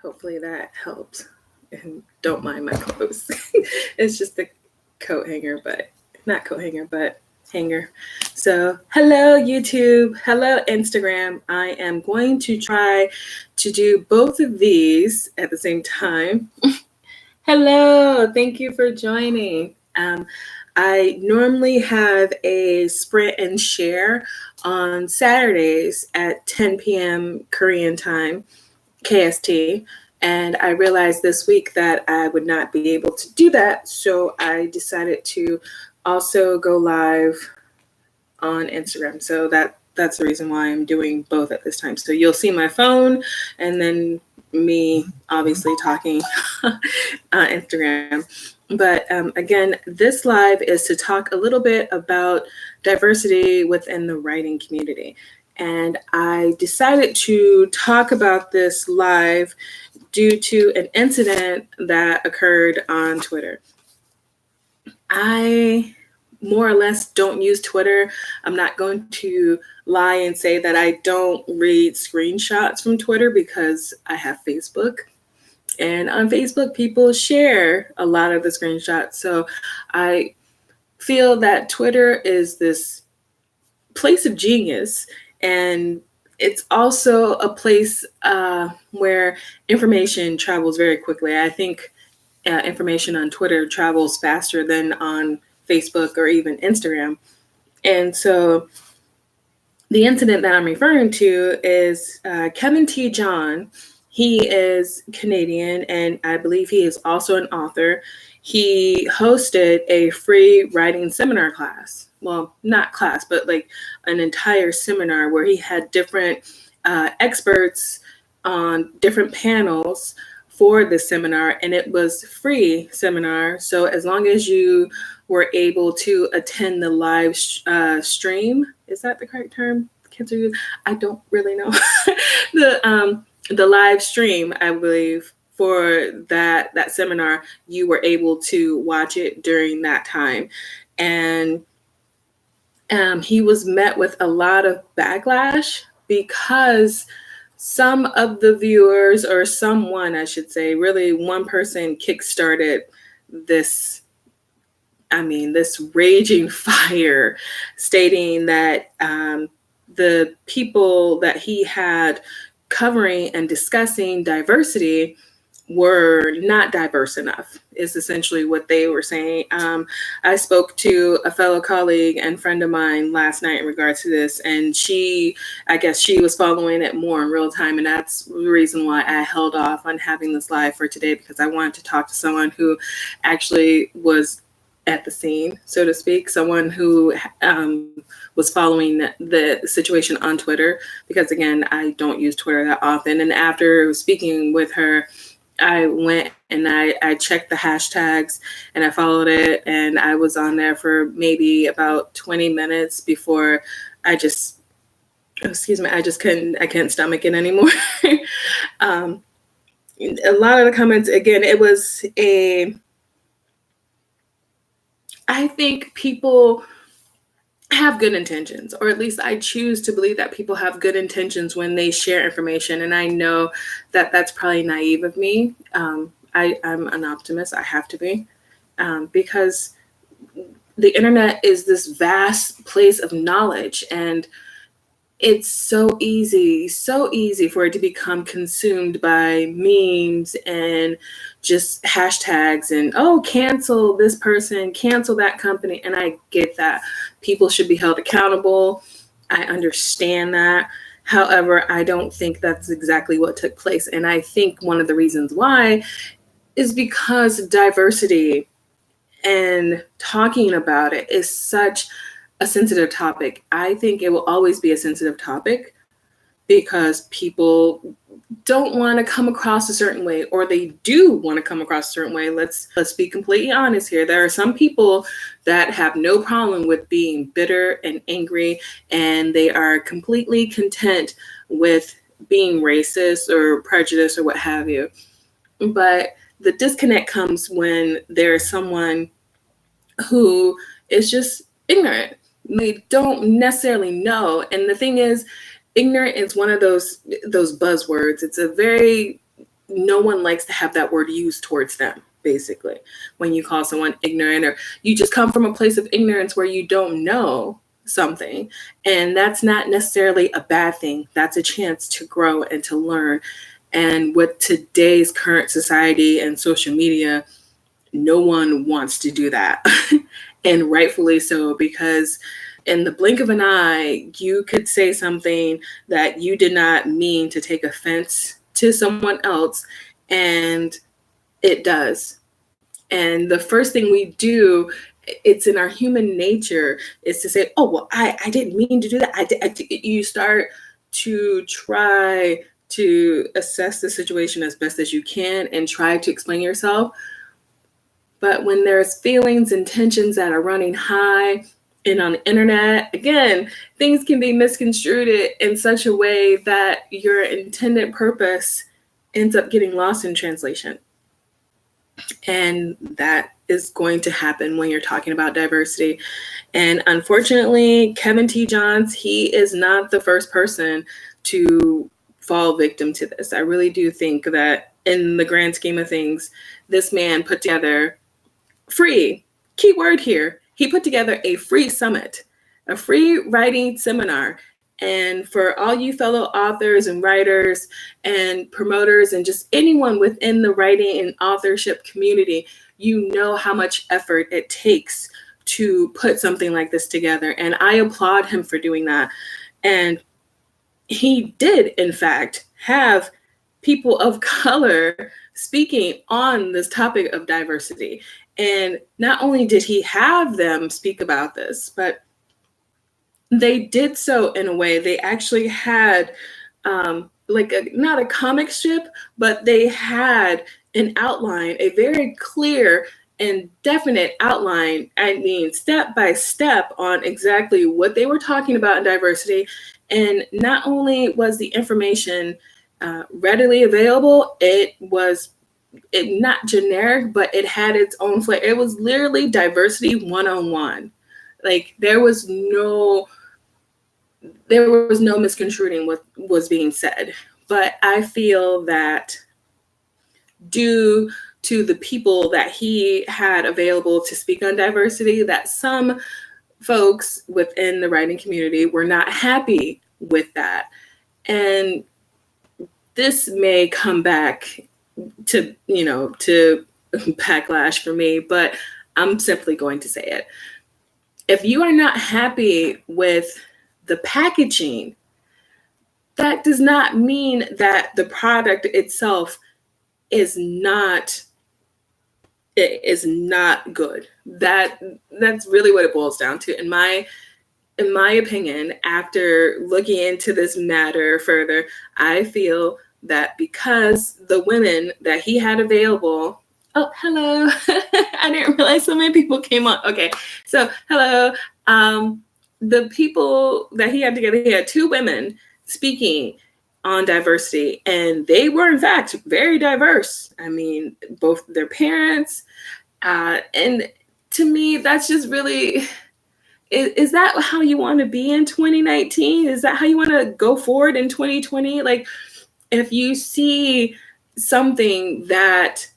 Hopefully that helps. And don't mind my clothes. It's just a coat hanger, but not coat hanger, but hanger. So, hello YouTube, hello Instagram. I am going to try to do both of these at the same time. Hello, thank you for joining. I normally have a sprint and share on Saturdays at 10 p.m. Korean time, KST. And I realized this week that I would not be able to do that. So I decided to also go live on Instagram. So that's the reason why I'm doing both at this time. So you'll see my phone and then me obviously talking on Instagram. But again, this live is to talk a little bit about diversity within the writing community. And I decided to talk about this live due to an incident that occurred on Twitter. I more or less don't use Twitter. I'm not going to lie and say that I don't read screenshots from Twitter because I have Facebook. And on Facebook, people share a lot of the screenshots. So I feel that Twitter is this place of genius, and it's also a place where information travels very quickly. I think information on Twitter travels faster than on Facebook or even Instagram. And so the incident that I'm referring to is Kevin T. John. He is Canadian, and I believe he is also an author. He hosted a free writing seminar class. Well, not class, but like an entire seminar where he had different experts on different panels for the seminar, and it was free seminar. So as long as you were able to attend the live stream, is that the correct term? I don't really know. The live stream, I believe, for that seminar, you were able to watch it during that time. And he was met with a lot of backlash because some of the viewers, or someone, I should say, really one person kickstarted this raging fire, stating that the people that he had covering and discussing diversity were not diverse enough, is essentially what they were saying. I spoke to a fellow colleague and friend of mine last night in regards to this, and I guess she was following it more in real time, and that's the reason why I held off on having this live for today, because I wanted to talk to someone who actually was at the scene, so to speak, someone who was following the situation on Twitter, because again, I don't use Twitter that often. And after speaking with her, I went and I checked the hashtags and I followed it, and I was on there for maybe about 20 minutes before I couldn't stomach it anymore. A lot of the comments, again, it was I think people have good intentions, or at least I choose to believe that people have good intentions when they share information. And I know that that's probably naive of me. I'm an optimist. I have to be, because the internet is this vast place of knowledge, and it's so easy for it to become consumed by memes and just hashtags and, oh, cancel this person, cancel that company. And I get that. People should be held accountable. I understand that. However, I don't think that's exactly what took place. And I think one of the reasons why is because diversity and talking about it is such a sensitive topic. I think it will always be a sensitive topic because people don't want to come across a certain way, or they do want to come across a certain way. Let's be completely honest here. There are some people that have no problem with being bitter and angry, and they are completely content with being racist or prejudiced or what have you. But the disconnect comes when there's someone who is just ignorant. They don't necessarily know. And the thing is, ignorant is one of those buzzwords. It's a very no one likes to have that word used towards them, basically, when you call someone ignorant, or you just come from a place of ignorance where you don't know something. And that's not necessarily a bad thing. That's a chance to grow and to learn. And with today's current society and social media, no one wants to do that. And rightfully so, because in the blink of an eye, you could say something that you did not mean to take offense to someone else, and it does. And the first thing we do, it's in our human nature, is to say, oh, well, I didn't mean to do that. You start to try to assess the situation as best as you can and try to explain yourself. But when there's feelings and tensions that are running high and on the internet, again, things can be misconstrued in such a way that your intended purpose ends up getting lost in translation. And that is going to happen when you're talking about diversity. And unfortunately, Kevin T. Johns, he is not the first person to fall victim to this. I really do think that in the grand scheme of things, this man put together free, key word here, he put together a free summit, a free writing seminar. And for all you fellow authors and writers and promoters and just anyone within the writing and authorship community, you know how much effort it takes to put something like this together. And I applaud him for doing that. And he did, in fact, have people of color speaking on this topic of diversity. And not only did he have them speak about this, but they did so in a way, they actually had not a comic strip, but they had an outline, a very clear and definite outline, I mean, step by step on exactly what they were talking about in diversity. And not only was the information readily available, it was not generic, but it had its own flavor. It was literally diversity 101. Like there was no misconstruing what was being said. But I feel that due to the people that he had available to speak on diversity, that some folks within the writing community were not happy with that. And this may come back to backlash for me, but I'm simply going to say it. If you are not happy with the packaging, that does not mean that the product itself is not good. That's really what it boils down to. In my opinion, after looking into this matter further, I feel that because the women that he had available, oh, hello. I didn't realize so many people came on. Okay, so hello. The people that he had together, he had two women speaking on diversity, and they were in fact very diverse. I mean, both their parents, and to me, that's just really, is that how you want to be in 2019? Is that how you want to go forward in 2020? Like, if you see something that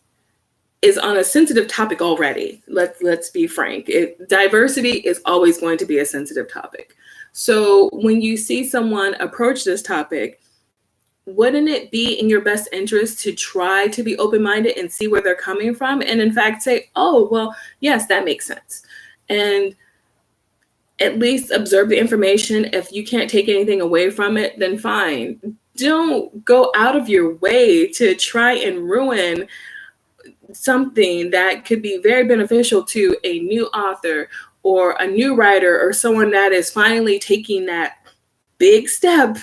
is on a sensitive topic already, let's be frank, diversity is always going to be a sensitive topic. So when you see someone approach this topic, wouldn't it be in your best interest to try to be open-minded and see where they're coming from, and in fact say, oh, well, yes, that makes sense, and at least observe the information. If you can't take anything away from it, then fine. Don't go out of your way to try and ruin something that could be very beneficial to a new author or a new writer or someone that is finally taking that big step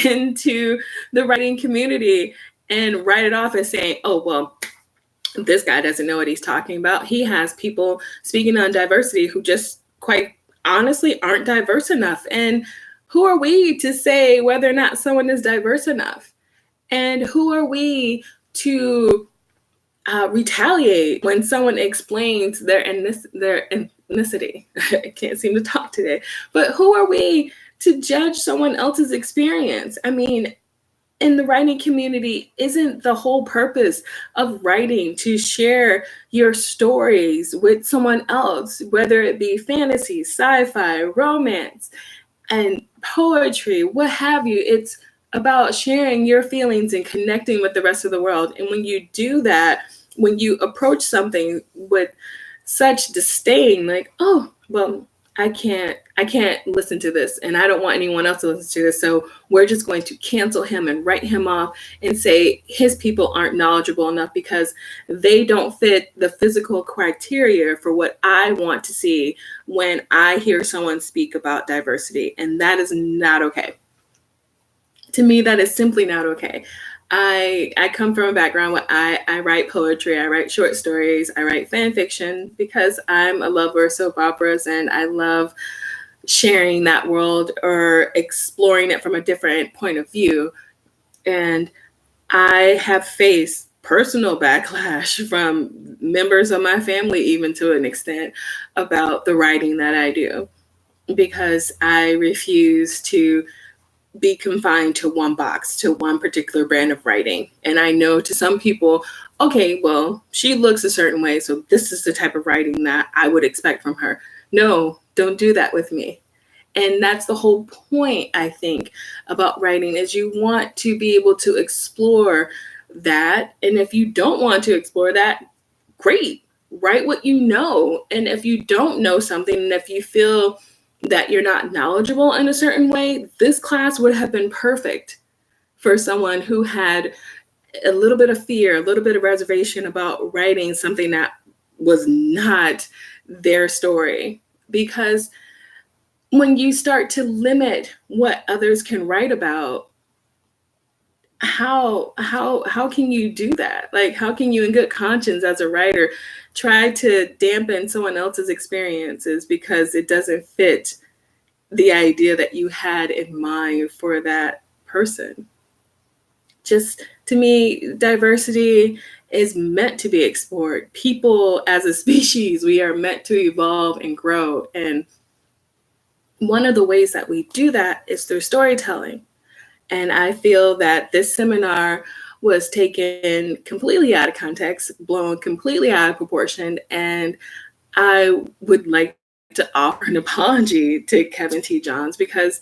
into the writing community, and write it off as saying, oh, well, this guy doesn't know what he's talking about. He has people speaking on diversity who just quite honestly aren't diverse enough. And who are we to say whether or not someone is diverse enough? And who are we to retaliate when someone explains their ethnicity? I can't seem to talk today. But who are we to judge someone else's experience? I mean, in the writing community, isn't the whole purpose of writing to share your stories with someone else, whether it be fantasy, sci-fi, romance, and poetry, what have you? It's about sharing your feelings and connecting with the rest of the world. And when you do that, when you approach something with such disdain, like, oh, well, I can't listen to this, and I don't want anyone else to listen to this, so we're just going to cancel him and write him off and say his people aren't knowledgeable enough because they don't fit the physical criteria for what I want to see when I hear someone speak about diversity. And that is not okay. To me, that is simply not okay. I come from a background where I write poetry, I write short stories, I write fan fiction because I'm a lover of soap operas and I love sharing that world or exploring it from a different point of view. And I have faced personal backlash from members of my family, even to an extent, about the writing that I do because I refuse to be confined to one box, to one particular brand of writing. And I know to some people, okay, well, she looks a certain way, so this is the type of writing that I would expect from her. No, don't do that with me. And that's the whole point, I think, about writing is you want to be able to explore that. And if you don't want to explore that, great, write what you know. And if you don't know something, and if you feel that you're not knowledgeable in a certain way, this class would have been perfect for someone who had a little bit of fear, a little bit of reservation about writing something that was not their story. Because when you start to limit what others can write about, how can you do that? Like, how can you in good conscience as a writer try to dampen someone else's experiences because it doesn't fit the idea that you had in mind for that person? Just, to me, diversity is meant to be explored. People as a species, we are meant to evolve and grow. And one of the ways that we do that is through storytelling. And I feel that this seminar was taken completely out of context, blown completely out of proportion. And I would like to offer an apology to Kevin T. Johns because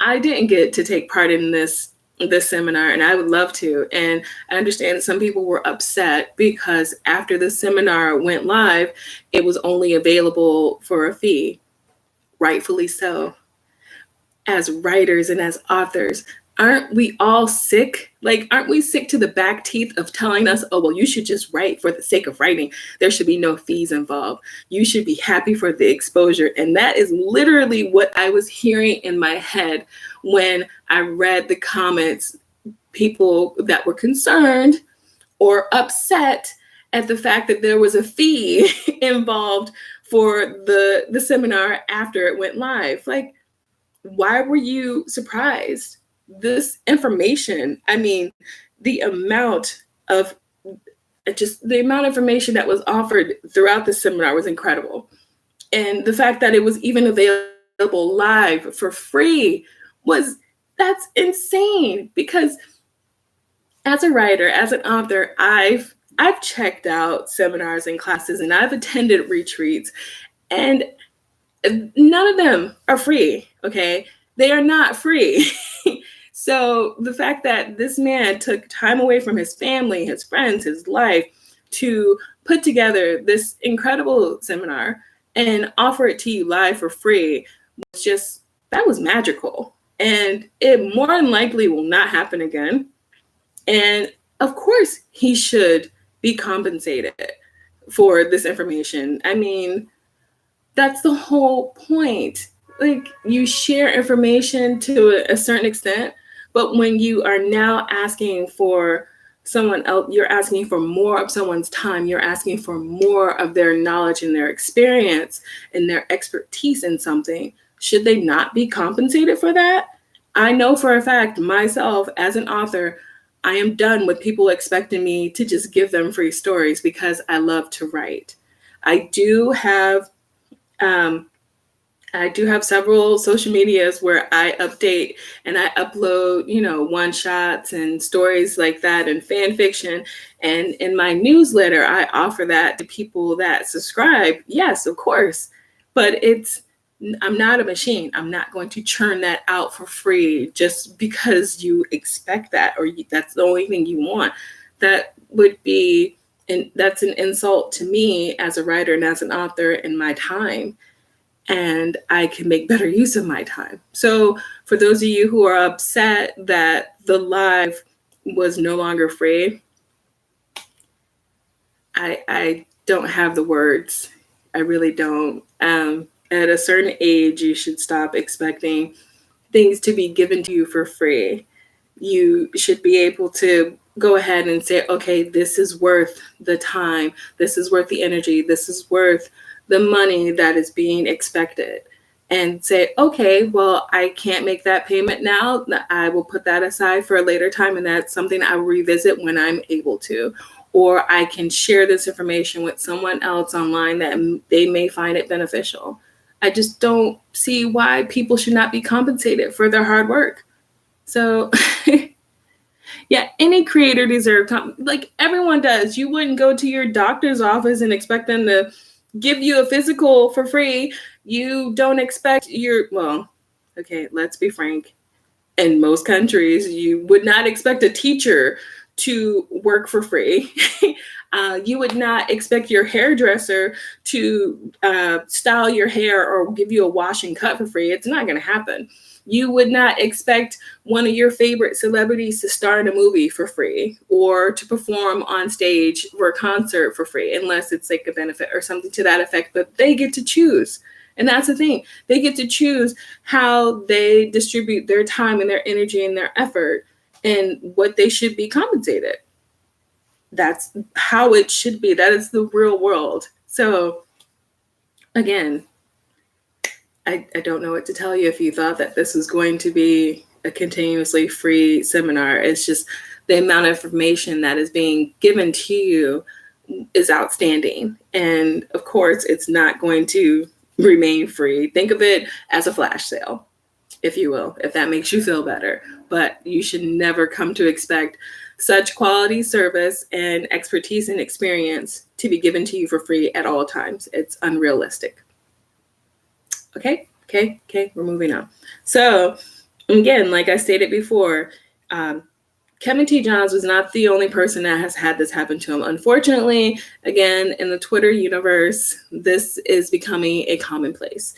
I didn't get to take part in this seminar, and I would love to. And I understand that some people were upset because after the seminar went live, it was only available for a fee. Rightfully so. As writers and as authors, aren't we all sick? Like, aren't we sick to the back teeth of telling us, oh, well, you should just write for the sake of writing. There should be no fees involved. You should be happy for the exposure. And that is literally what I was hearing in my head when I read the comments, people that were concerned or upset at the fact that there was a fee involved for the seminar after it went live. Like, why were you surprised? This information, I mean, the amount of information that was offered throughout the seminar was incredible. And the fact that it was even available live for free that's insane. Because as a writer, as an author, I've checked out seminars and classes and I've attended retreats, and none of them are free, okay? They are not free. So the fact that this man took time away from his family, his friends, his life to put together this incredible seminar and offer it to you live for free that was magical. And it more than likely will not happen again. And of course, he should be compensated for this information. I mean, that's the whole point. Like, you share information to a certain extent, but when you are now asking for someone else, you're asking for more of someone's time, you're asking for more of their knowledge and their experience and their expertise in something. Should they not be compensated for that? I know for a fact, myself as an author, I am done with people expecting me to just give them free stories because I love to write. I do have I do have several social medias where I update and I upload, one shots and stories like that and fan fiction. And in my newsletter, I offer that to people that subscribe. Yes, of course. But I'm not a machine. I'm not going to churn that out for free just because you expect that or that's the only thing you want. That would be, and that's an insult to me as a writer and as an author and my time. And I can make better use of my time. So for those of you who are upset that the live was no longer free, I don't have the words. I really don't. At a certain age, you should stop expecting things to be given to you for free. You should be able to go ahead and say, okay, this is worth the time. This is worth the energy. This is worth the money that is being expected. And say, okay, well, I can't make that payment now. I will put that aside for a later time. And that's something I will revisit when I'm able to. Or I can share this information with someone else online that they may find it beneficial. I just don't see why people should not be compensated for their hard work. So yeah, any creator deserves, like everyone does. You wouldn't go to your doctor's office and expect them to give you a physical for free. You don't expect okay, let's be frank. In most countries, you would not expect a teacher to work for free. You would not expect your hairdresser to style your hair or give you a wash and cut for free. It's not going to happen. You would not expect one of your favorite celebrities to star in a movie for free or to perform on stage for a concert for free, unless it's like a benefit or something to that effect. But they get to choose. And that's the thing. They get to choose how they distribute their time and their energy and their effort and what they should be compensated. That's how it should be. That is the real world. So again, I don't know what to tell you if you thought that this was going to be a continuously free seminar. It's just the amount of information that is being given to you is outstanding. And of course, it's not going to remain free. Think of it as a flash sale, if you will, if that makes you feel better. But you should never come to expect such quality service and expertise and experience to be given to you for free at all times. It's unrealistic. Okay, we're moving on. So again, like I stated before, Kevin T. Johns was not the only person that has had this happen to him. Unfortunately, again, in the Twitter universe, this is becoming a commonplace.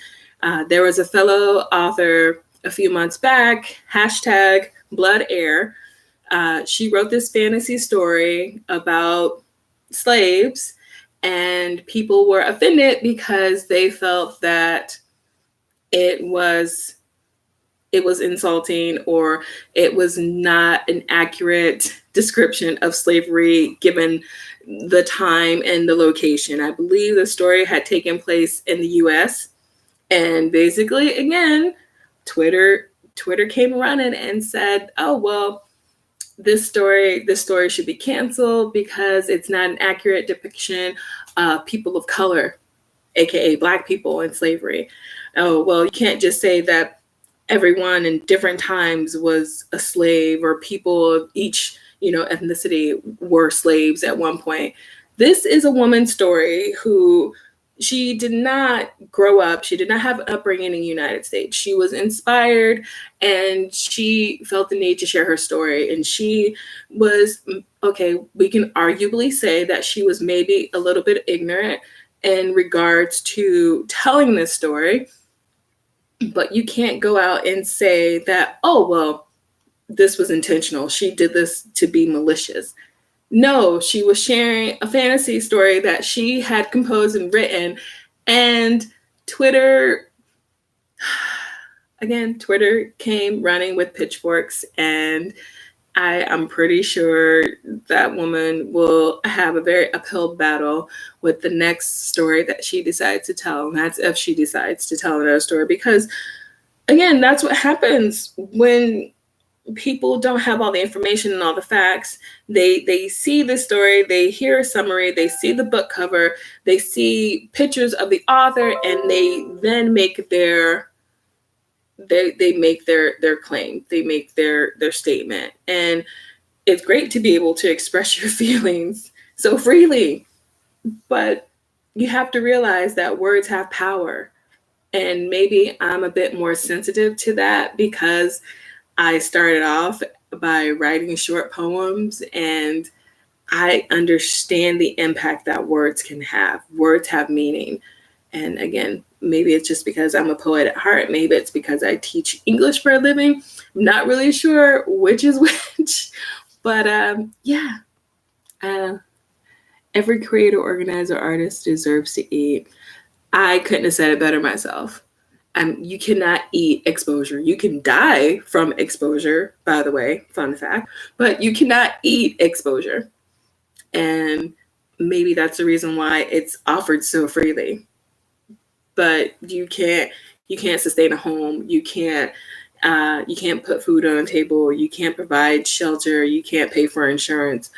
There was a fellow author a few months back, #BloodAir. She wrote this fantasy story about slaves, and people were offended because they felt that it was insulting or it was not an accurate description of slavery given the time and the location. I believe the story had taken place in the US. And basically, again, Twitter came running and said, oh, well, this story should be canceled because it's not an accurate depiction of people of color, aka Black people in slavery. Oh, well, you can't just say that everyone in different times was a slave or people of each, ethnicity were slaves at one point. This is a woman's story who she did not grow up. She did not have an upbringing in the United States. She was inspired and she felt the need to share her story. And she was, okay, we can arguably say that she was maybe a little bit ignorant in regards to telling this story. But you can't go out and say that, oh, well, this was intentional. She did this to be malicious. No, she was sharing a fantasy story that she had composed and written. And Twitter came running with pitchforks. And I'm pretty sure that woman will have a very uphill battle with the next story that she decides to tell. And that's if she decides to tell another story. Because, again, that's what happens when people don't have all the information and all the facts. They see the story, they hear a summary, they see the book cover, they see pictures of the author, and they then make their claim, they make their statement. And it's great to be able to express your feelings so freely, but you have to realize that words have power. And maybe I'm a bit more sensitive to that because I started off by writing short poems, and I understand the impact that words can have. Words have meaning. And again, maybe it's just because I'm a poet at heart. Maybe it's because I teach English for a living. I'm not really sure which is which. But every creator, organizer, artist deserves to eat. I couldn't have said it better myself. You cannot eat exposure. You can die from exposure, by the way, fun fact, but you cannot eat exposure. And maybe that's the reason why it's offered so freely. But you can't sustain a home. You can't put food on the table. You can't provide shelter. You can't pay for insurance.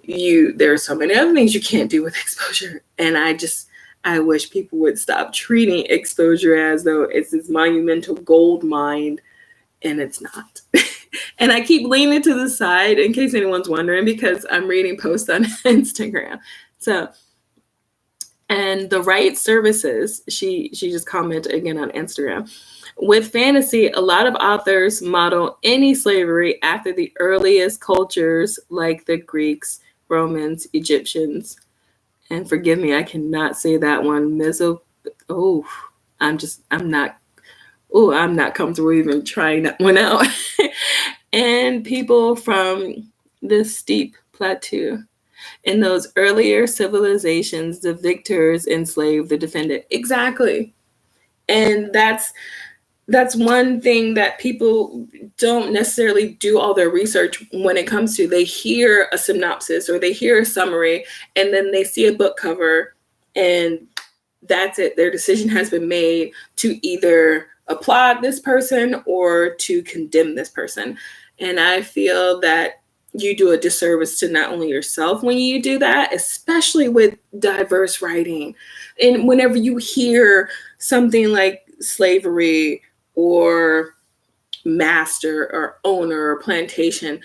There are so many other things you can't do with exposure. And I wish people would stop treating exposure as though it's this monumental gold mine, and it's not. And I keep leaning to the side in case anyone's wondering, because I'm reading posts on Instagram. So, and the right services, she just commented again on Instagram. With fantasy, a lot of authors model any slavery after the earliest cultures like the Greeks, Romans, Egyptians, and forgive me, I cannot say that one. I'm not comfortable even trying that one out. And people from the steep plateau. In those earlier civilizations, the victors enslaved the defendant. Exactly. And that's one thing that people don't necessarily do all their research when it comes to. They hear a synopsis or they hear a summary, and then they see a book cover, and that's it. Their decision has been made to either applaud this person or to condemn this person. And I feel that you do a disservice to not only yourself when you do that, especially with diverse writing. And whenever you hear something like slavery or master or owner or plantation,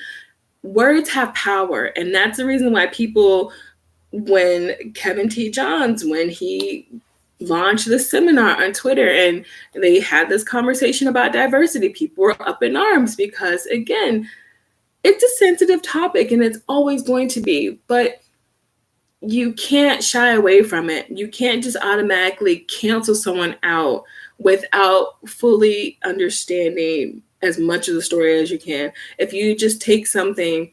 words have power. And that's the reason why people, when Kevin T. Johns, when he launched the seminar on Twitter and they had this conversation about diversity, people were up in arms because, again, it's a sensitive topic and it's always going to be, but you can't shy away from it. You can't just automatically cancel someone out without fully understanding as much of the story as you can. If you just take something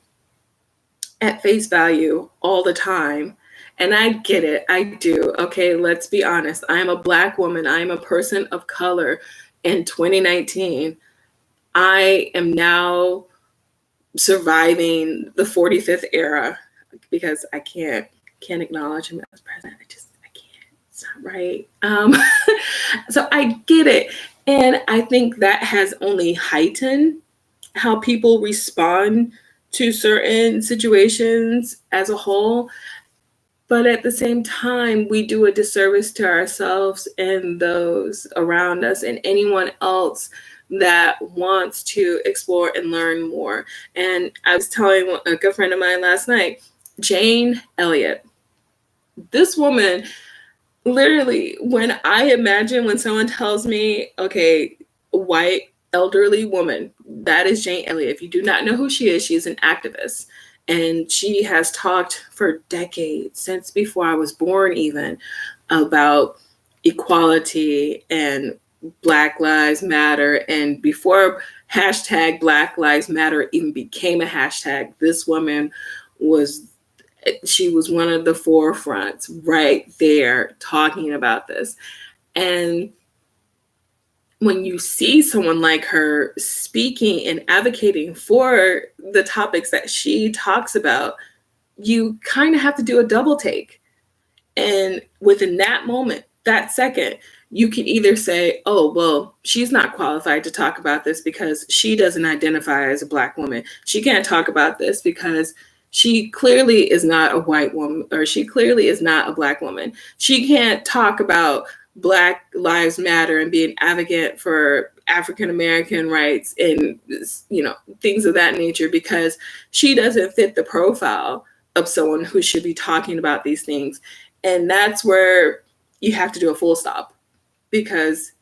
at face value all the time, and I get it, I do. Okay, let's be honest. I am a Black woman. I am a person of color in 2019. I am now surviving the 45th era because I can't acknowledge him as president. I can't. It's not right. So I get it. And I think that has only heightened how people respond to certain situations as a whole. But at the same time, we do a disservice to ourselves and those around us and anyone else that wants to explore and learn more. And I was telling a good friend of mine last night, Jane Elliott. This woman, literally, when someone tells me, okay, white elderly woman, that is Jane Elliott. If you do not know who she is an activist. And she has talked for decades, since before I was born even, about equality and Black Lives Matter. And before hashtag Black Lives Matter even became a hashtag, this woman was one of the forefronts right there talking about this. And when you see someone like her speaking and advocating for the topics that she talks about, you kind of have to do a double take. And within that moment, that second, you can either say, oh, well, she's not qualified to talk about this because she doesn't identify as a Black woman. She can't talk about this because she clearly is not a white woman, or she clearly is not a Black woman. She can't talk about Black Lives Matter and be an advocate for African American rights and, you know, things of that nature because she doesn't fit the profile of someone who should be talking about these things. And that's where you have to do a full stop, because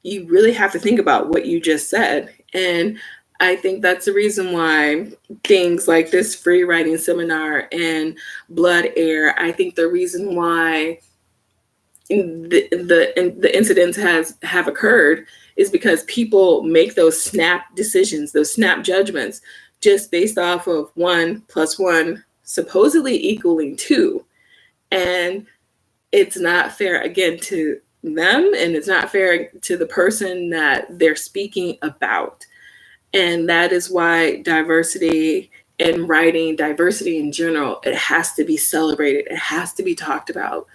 you really have to think about what you just said. And I think that's the reason why things like this free writing seminar and Blood Air, I think the reason why the incidents have occurred is because people make those snap decisions, those snap judgments, just based off of 1 + 1 supposedly equaling 2. And it's not fair, again, to them, and it's not fair to the person that they're speaking about. And that is why diversity in writing, diversity in general, it has to be celebrated. It has to be talked about,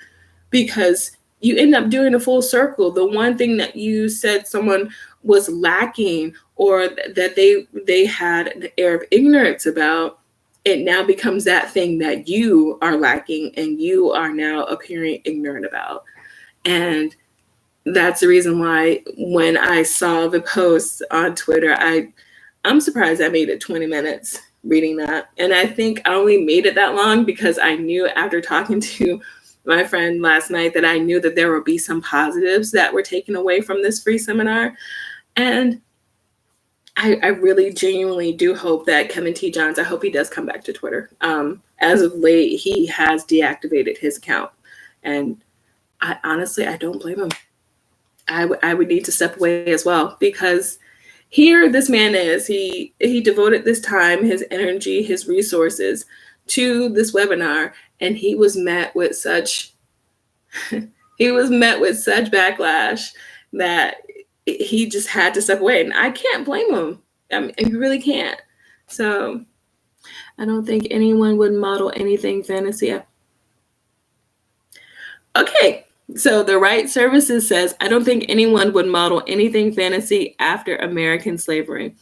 because you end up doing a full circle. The one thing that you said someone was lacking, or that they had an air of ignorance about, it now becomes that thing that you are lacking and you are now appearing ignorant about. And that's the reason why when I saw the post on Twitter, I'm surprised I made it 20 minutes reading that. And I think I only made it that long because I knew, after talking to my friend last night, that I knew that there would be some positives that were taken away from this free seminar. And I really genuinely do hope that Kevin T. Johns, I hope he does come back to Twitter. As of late, he has deactivated his account. And I honestly don't blame him. I would need to step away as well, because here this man is, he devoted this time, his energy, his resources to this webinar, and he was met with such backlash that he just had to step away. And I can't blame him. I mean, you really can't. So I don't think anyone would model anything fantasy. Okay. So the Right Services says, I don't think anyone would model anything fantasy after American slavery.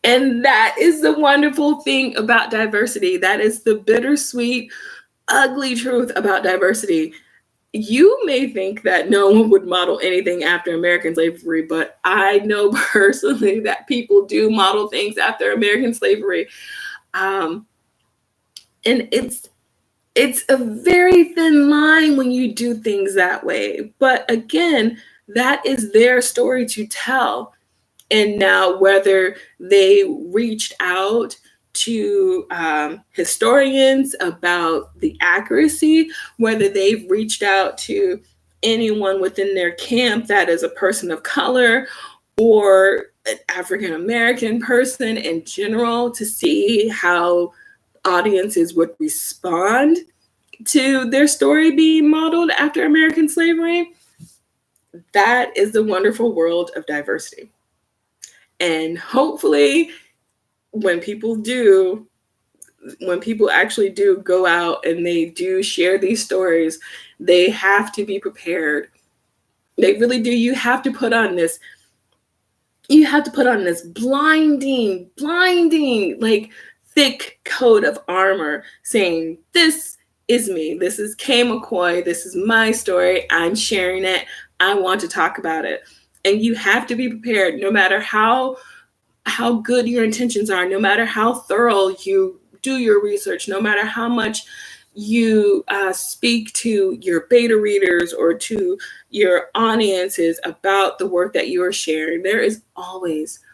And that is the wonderful thing about diversity. That is the bittersweet, ugly truth about diversity. You may think that no one would model anything after American slavery, but I know personally that people do model things after American slavery. And it's a very thin line when you do things that way. But again, that is their story to tell. And now, whether they reached out to historians about the accuracy, whether they've reached out to anyone within their camp that is a person of color or an African American person in general, to see how audiences would respond to their story being modeled after American slavery, that is the wonderful world of diversity. And hopefully, when people actually do go out and they do share these stories, they have to be prepared. They really do. You have to put on this blinding, like, thick coat of armor saying, this is me. This is Kay McCoy. This is my story. I'm sharing it. I want to talk about it. And you have to be prepared, no matter how good your intentions are, no matter how thorough you do your research, no matter how much you speak to your beta readers or to your audiences about the work that you are sharing. There is almost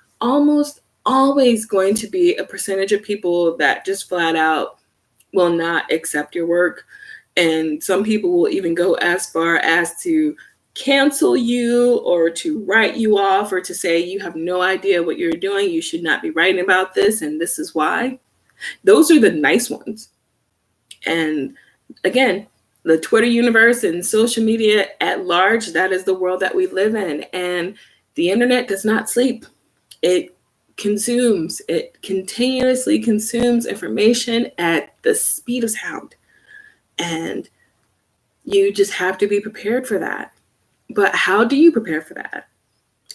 always going to be a percentage of people that just flat out will not accept your work. And some people will even go as far as to cancel you or to write you off or to say you have no idea what you're doing. You should not be writing about this, and this is why. Those are the nice ones. And again, the Twitter universe and social media at large, that is the world that we live in. And the internet does not sleep. It continuously consumes information at the speed of sound. And You just have to be prepared for that. But how do you prepare for that?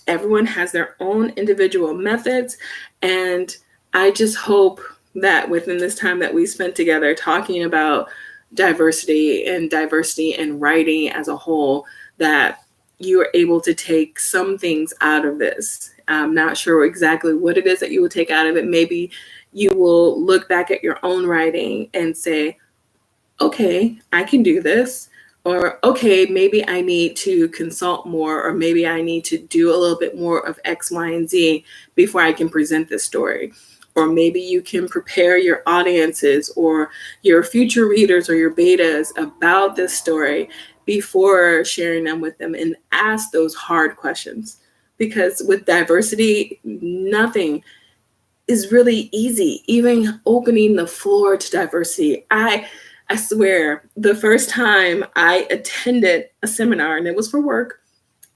Everyone has their own individual methods. And I just hope that within this time that we spent together talking about diversity and writing as a whole, that you are able to take some things out of this. I'm not sure exactly what it is that you will take out of it. Maybe you will look back at your own writing and say, okay, I can do this. Or, okay, maybe I need to consult more, or maybe I need to do a little bit more of X, Y, and Z before I can present this story. Or maybe you can prepare your audiences or your future readers or your betas about this story before sharing them with them, and ask those hard questions. Because with diversity, nothing is really easy. Even opening the floor to diversity. I swear, the first time I attended a seminar, and it was for work,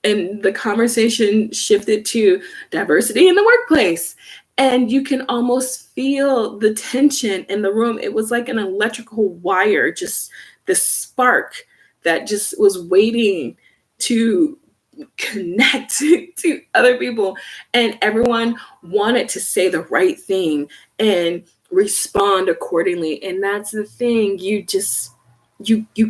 and the conversation shifted to diversity in the workplace. And you can almost feel the tension in the room. It was like an electrical wire, just the spark that just was waiting to connect to other people. And everyone wanted to say the right thing and respond accordingly. And that's the thing. You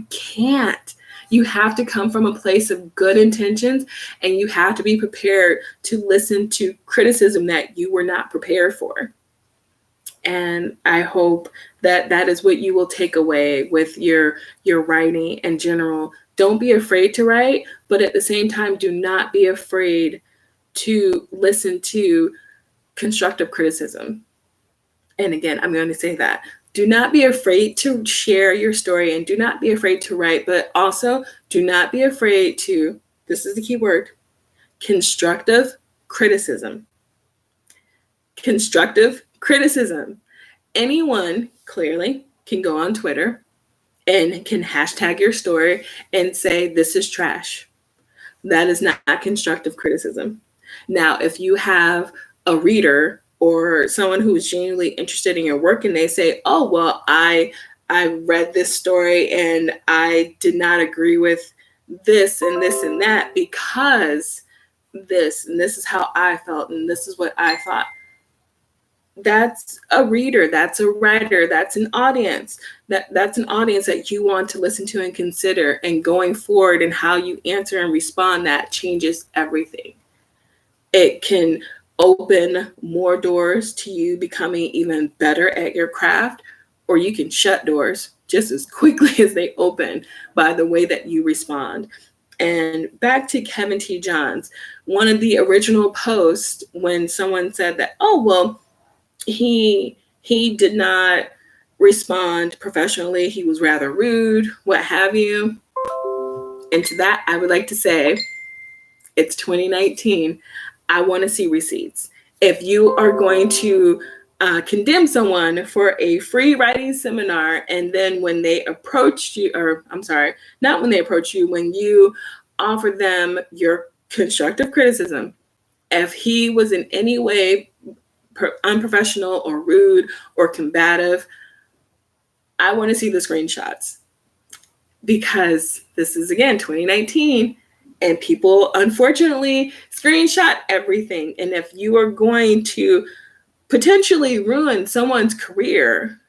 can't. You have to come from a place of good intentions, and you have to be prepared to listen to criticism that you were not prepared for. And I hope that that is what you will take away with your writing in general. Don't be afraid to write, but at the same time, do not be afraid to listen to constructive criticism. And again, I'm going to say that. Do not be afraid to share your story, and do not be afraid to write, but also do not be afraid to, this is the key word, constructive criticism. Constructive criticism. Anyone clearly can go on Twitter and can hashtag your story and say, this is trash. That is not constructive criticism. Now, if you have a reader or someone who is genuinely interested in your work and they say, oh, well, I read this story and I did not agree with this and this and that because this, and this is how I felt, and this is what I thought. That's a reader, that's a writer, that's an audience. That's an audience that you want to listen to and consider. And going forward, and how you answer and respond, that changes everything. It can open more doors to you becoming even better at your craft, or you can shut doors just as quickly as they open by the way that you respond. And back to Kevin T. Johns, one of the original posts when someone said that, oh, well, he did not respond professionally, he was rather rude, what have you. And to that, I would like to say, it's 2019. I want to see receipts. If you are going to condemn someone for a free writing seminar, and then when they approach you, or I'm sorry, not when they approach you, when you offer them your constructive criticism, if he was in any way unprofessional or rude or combative, I want to see the screenshots, because this is, again, 2019, and people unfortunately screenshot everything. And if you are going to potentially ruin someone's career,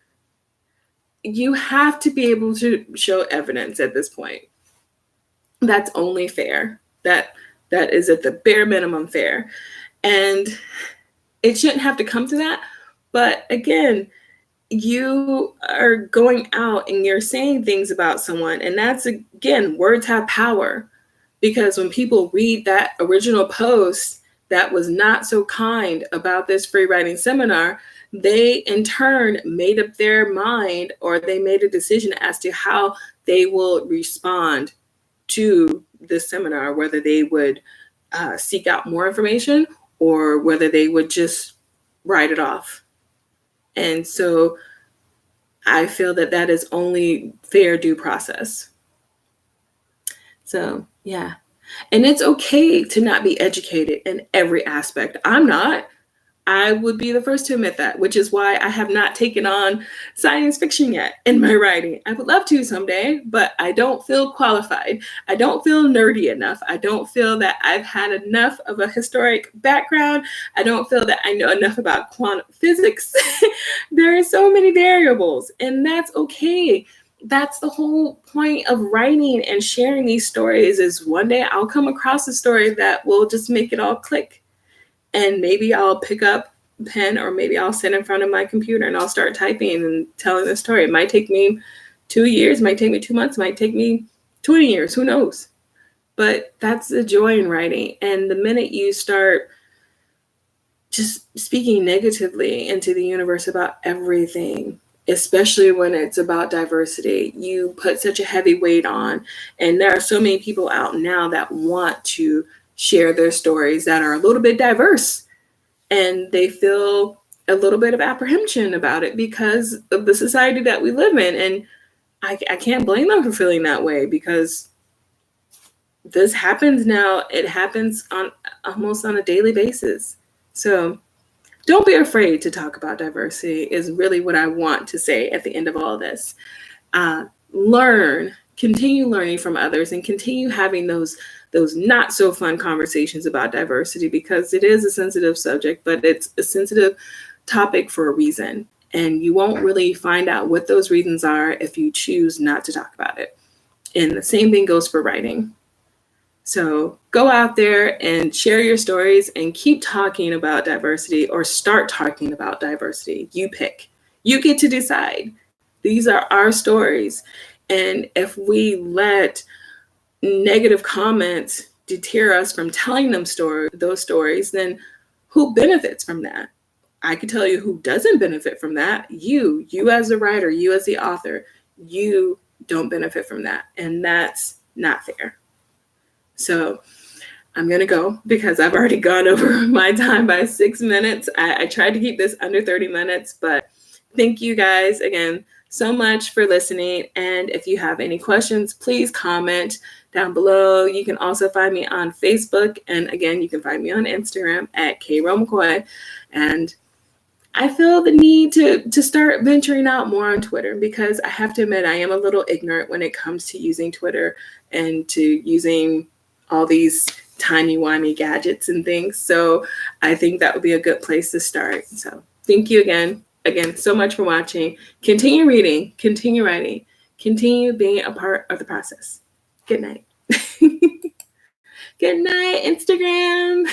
you have to be able to show evidence at this point. That's only fair. That is at the bare minimum fair. And it shouldn't have to come to that. But again, you are going out and you're saying things about someone. And that's, again, words have power. Because when people read that original post that was not so kind about this free writing seminar, they in turn made up their mind, or they made a decision as to how they will respond to this seminar, whether they would seek out more information or whether they would just write it off. And so I feel that that is only fair due process. So, yeah. And it's okay to not be educated in every aspect. I'm not. I would be the first to admit that, which is why I have not taken on science fiction yet in my writing. I would love to someday, but I don't feel qualified. I don't feel nerdy enough. I don't feel that I've had enough of a historic background. I don't feel that I know enough about quantum physics. There are so many variables, and that's okay. That's the whole point of writing and sharing these stories, is one day I'll come across a story that will just make it all click. And maybe I'll pick up a pen, or maybe I'll sit in front of my computer and I'll start typing and telling the story. It might take me 2 years, might take me 2 months, might take me 20 years, who knows? But that's the joy in writing. And the minute you start just speaking negatively into the universe about everything, especially when it's about diversity, you put such a heavy weight on. And there are so many people out now that want to share their stories that are a little bit diverse, and they feel a little bit of apprehension about it because of the society that we live in. And I can't blame them for feeling that way, because this happens now. It happens on almost on a daily basis. So don't be afraid to talk about diversity, is really what I want to say at the end of all this. Continue learning from others, and continue having those not so fun conversations about diversity, because it is a sensitive subject, but it's a sensitive topic for a reason. And you won't really find out what those reasons are if you choose not to talk about it. And the same thing goes for writing. So go out there and share your stories and keep talking about diversity, or start talking about diversity. You pick. You get to decide. These are our stories. And if we let negative comments deter us from telling them those stories, then who benefits from that? I can tell you who doesn't benefit from that. You as a writer, you as the author, you don't benefit from that. And that's not fair. So I'm going to go, because I've already gone over my time by 6 minutes. I tried to keep this under 30 minutes, but thank you guys again so much for listening. And if you have any questions, please comment down below. You can also find me on Facebook. And again, you can find me on Instagram at KRoMcCoy. And I feel the need to start venturing out more on Twitter, because I have to admit, I am a little ignorant when it comes to using Twitter and to using all these timey-wimey gadgets and things. So I think that would be a good place to start. So thank you again so much for watching. Continue reading, continue writing, continue being a part of the process. Good night. Good night, Instagram.